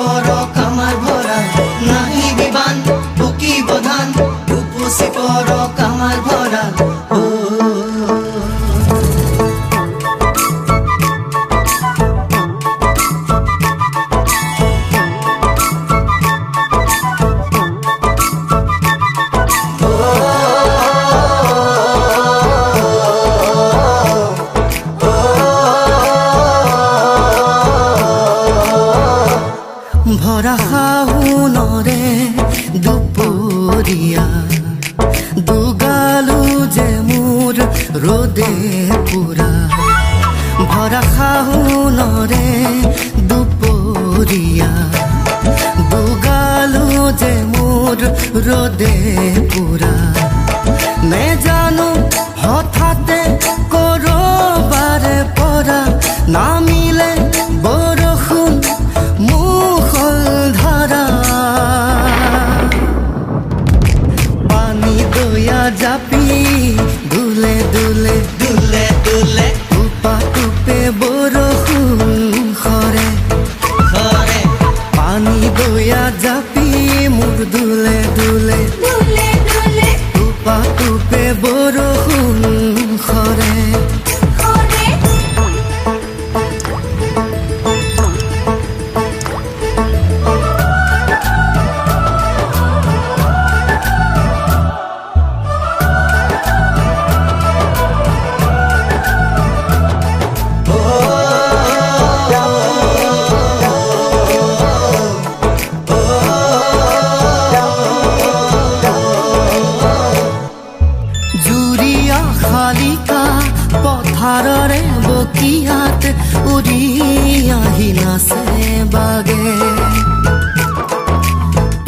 পৰক আমাৰ ভঁৰাল নাহি বিবান বুকি বধান উপচি পৰক আমাৰ ভঁৰাল ভৰা শাওনৰে দুপৰীয়া দুগালো যে মোৰ ৰ'দে পুৰা ভৰা শাওনৰে দুপৰীয়া দুগালো যে মোৰ ৰ'দে পুৰা নেজানো হঠাতে কৰবাৰে পৰা নামিলে বৰষুণ জাপি দুলে দুলে দুলে দুলে টুপা টুপে বৰষুণ খৰে খৰে পানী দয়া জাপি মোৰ দুলে দুলে দুলে দুলে টুপা টুপে বৰষুণ খৰে শালিকা পথাৰৰে বকিয়াত উৰি আহি নাচে বাগে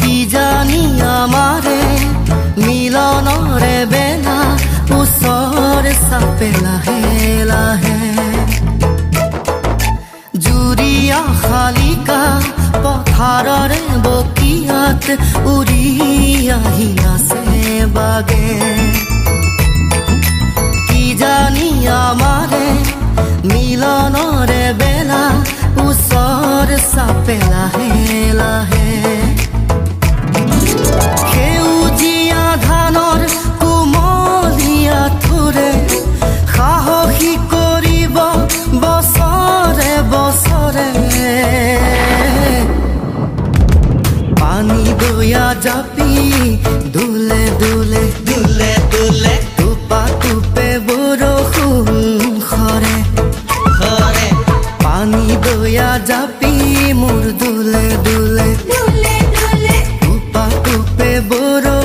কি জানি আমাৰে মিলনৰে বেলা ওচৰ চাপে লাহে লাহে জুৰিয়া শালিকা পথাৰৰে বকিয়াত উৰি আহি নাচে বাগে জানি আমাৰে মিলনৰে বেলা ওচৰ চাপে লাহে লাহে সেউজীয়া ধানৰ কোমলীয়া থোৰে সাহসী কৰিব বছৰে বছৰে পানী দয়া জাপি দুলে দুলে দুলে দুলে টুপা টুপে বৰষুণ খৰে খৰে পানী দয়া জাপি মোৰ দুলে দুলে দুলে দুলে টুপা টুপে বৰষুণ